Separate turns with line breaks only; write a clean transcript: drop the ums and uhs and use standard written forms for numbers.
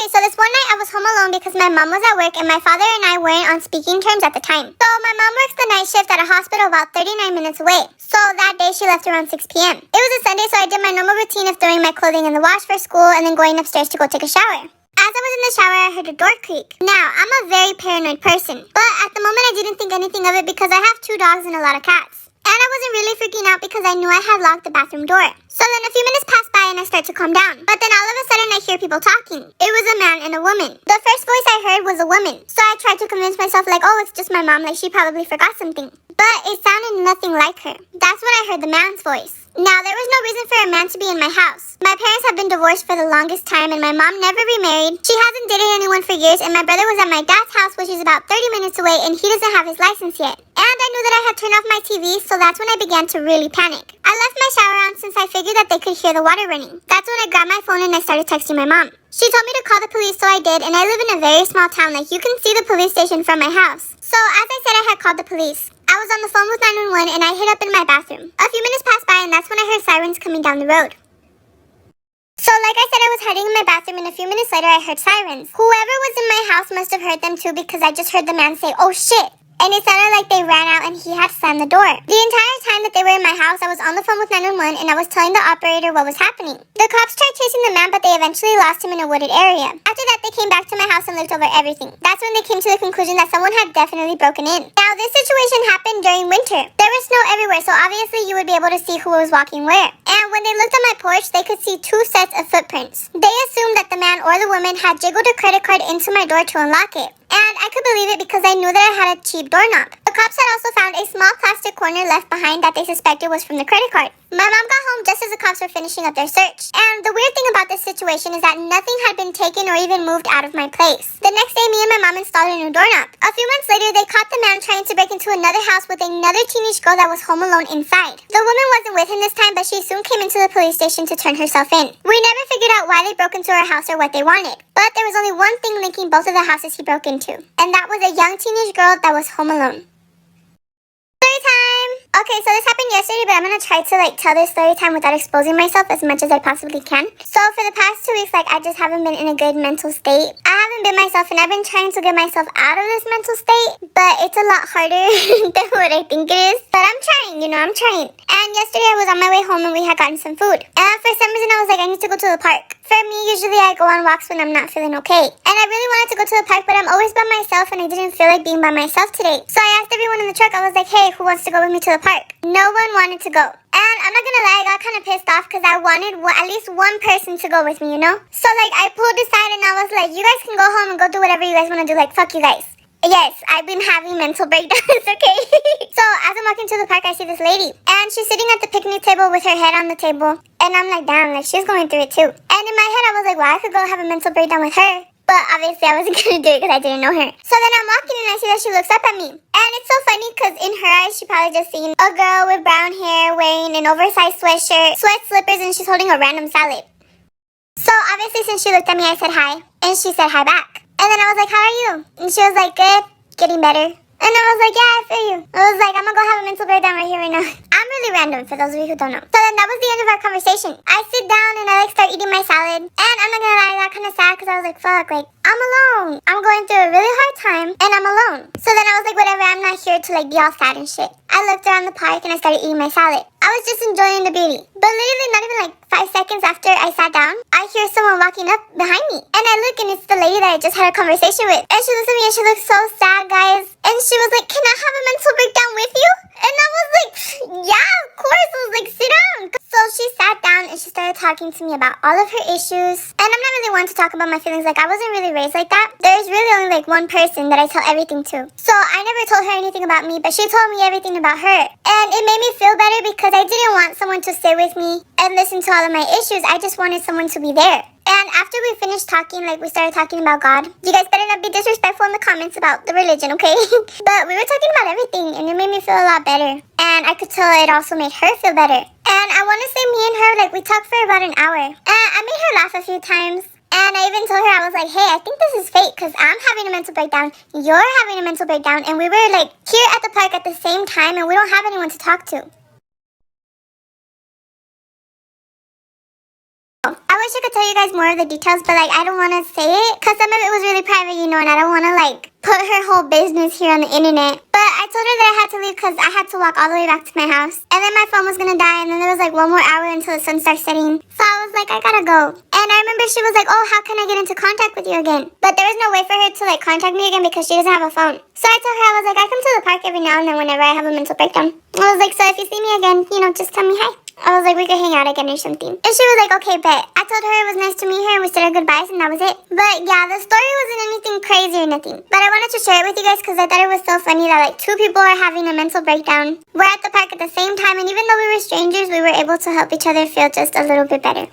Okay, so this one night I was home alone because my mom was at work and my father and I weren't on speaking terms at the time. So my mom works the night shift at a hospital about 39 minutes away. So that day she left around 6 p.m. It was a Sunday, so I did my normal routine of throwing my clothing in the wash for school and then going upstairs to go take a shower. As I was in the shower, I heard a door creak. Now, I'm a very paranoid person, but at the moment I didn't think anything of it because I have 2 dogs and a lot of cats. And I wasn't really freaking out because I knew I had locked the bathroom door. So then a few minutes passed by and I start to calm down. But then all of a sudden I hear people talking. It was a man and a woman. The first voice I heard was a woman. So I tried to convince myself like, oh, it's just my mom, like she probably forgot something. But it sounded nothing like her. That's when I heard the man's voice. Now, there was no reason for a man to be in my house. My parents have been divorced for the longest time and my mom never remarried. She hasn't dated anyone for years and my brother was at my dad's house, which is about 30 minutes away, and he doesn't have his license yet. And I knew that I had turned off my TV, so that's when I began to really panic. I left my shower on since I figured that they could hear the water running. That's when I grabbed my phone and I started texting my mom. She told me to call the police, so I did, and I live in a very small town, like you can see the police station from my house. So as I said, I had called the police. I was on the phone with 911 and I hid up in my bathroom. A few minutes passed by and that's when I heard sirens coming down the road. So like I said, I was hiding in my bathroom and a few minutes later I heard sirens. Whoever was in my house must have heard them too because I just heard the man say, "Oh shit." And it sounded like they ran out and he had slammed the door. The entire time that they were in my house, I was on the phone with 911 and I was telling the operator what was happening. The cops tried chasing the man, but they eventually lost him in a wooded area. After that, they came back to my house and looked over everything. That's when they came to the conclusion that someone had definitely broken in. Now, this situation happened during winter. There was snow everywhere, so obviously you would be able to see who was walking where. And when they looked at my porch, they could see 2 sets of footprints. They assumed that the man or the woman had jiggled a credit card into my door to unlock it. And I could believe it because I knew that I had a cheap doorknob. The cops had also found a small plastic corner left behind that they suspected was from the credit card. My mom got home just as the cops were finishing up their search. And the weird thing about this situation is that nothing had been taken or even moved out of my place. The next day, me and my mom installed a new doorknob. A few months later, they caught the man trying to break into another house with another teenage girl that was home alone inside. The woman wasn't with him this time, but she soon came into the police station to turn herself in. We never figured out why they broke into our house or what they wanted. But there was only one thing linking both of the houses he broke into. And that was a young teenage girl that was home alone. Story time! Okay, so this happened yesterday, but I'm gonna try to tell this story time without exposing myself as much as I possibly can. So for the past 2 weeks, I just haven't been in a good mental state. I haven't been myself and I've been trying to get myself out of this mental state, but it's a lot harder than what I think it is. But I'm trying, I'm trying. And yesterday I was on my way home and we had gotten some food. And for some reason I was like, I need to go to the park. For me, usually I go on walks when I'm not feeling okay. And I really wanted to go to the park, but I'm always by myself and I didn't feel like being by myself today. So I asked everyone in the truck, I was like, hey, who wants to go with me to the park? No one wanted to go. And I'm not gonna lie, I got kind of pissed off because I wanted at least one person to go with me, So I pulled aside and I was like, you guys can go home and go do whatever you guys want to do. Fuck you guys. Yes, I've been having mental breakdowns, okay? So as I'm walking to the park, I see this lady. And she's sitting at the picnic table with her head on the table. And I'm like, damn, she's going through it too. And in my head, I was like, well, I could go have a mental breakdown with her. But obviously, I wasn't going to do it because I didn't know her. So then I'm walking and I see that she looks up at me. And it's so funny because in her eyes, she probably just seen a girl with brown hair wearing an oversized sweatshirt, sweat slippers, and she's holding a random salad. So obviously, since she looked at me, I said hi. And she said hi back. And then I was like, how are you? And she was like, good, getting better. And I was like, yeah, I feel you. I was like, I'm gonna go have a mental breakdown right here, right now. I'm really random, for those of you who don't know. So then that was the end of our conversation. I sit down and I start eating my salad. And I'm not gonna lie, I got kind of sad because I was like, fuck, I'm alone. I'm going through a really hard time and I'm alone. So then I was like, whatever, I'm not here to be all sad and shit. I looked around the park and I started eating my salad. I was just enjoying the beauty. But literally not even 5 seconds after I sat down, I hear someone walking up behind me. And I look and it's the lady that I just had a conversation with. And she looks at me and she looks so sad, guys. And she was like, can I have a mental breakdown with you? And I was like, yeah, of course. I was like, sit down. So she sat down and she started talking to me about all of her issues. And I'm not really one to talk about my feelings. I wasn't really raised like that. There's really only one person that I tell everything to. So I never told her anything about me, but she told me everything about her. And it made me feel better because I didn't want someone to stay with me and listen to all of my issues. I just wanted someone to be there. And after we finished talking, we started talking about God. You guys better not be disrespectful in the comments about the religion, okay? But we were talking about everything, and it made me feel a lot better. And I could tell it also made her feel better. And I want to say me and her, we talked for about an hour. And I made her laugh a few times. And I even told her, I was like, hey, I think this is fake because I'm having a mental breakdown. You're having a mental breakdown. And we were, here at the park at the same time, and we don't have anyone to talk to. I wish I could tell you guys more of the details, but like I don't want to say it because some of it was really private, you know, and I don't want to like put her whole business here on the internet. But I told her that I had to leave because I had to walk all the way back to my house. And then my phone was gonna die, and then there was like 1 more hour until the sun starts setting. So I was like, I gotta go. And I remember she was like, oh, how can I get into contact with you again? But there was no way for her to like contact me again because she doesn't have a phone. So I told her, I was like, I come to the park every now and then whenever I have a mental breakdown. I was like, so if you see me again, you know, just tell me hi. I was like, we could hang out again or something. And she was like, okay, bet. I told her it was nice to meet her and we said our goodbyes and that was it. But yeah, the story wasn't anything crazy or nothing. But I wanted to share it with you guys because I thought it was so funny that like 2 people are having a mental breakdown. We're at the park at the same time, and even though we were strangers, we were able to help each other feel just a little bit better.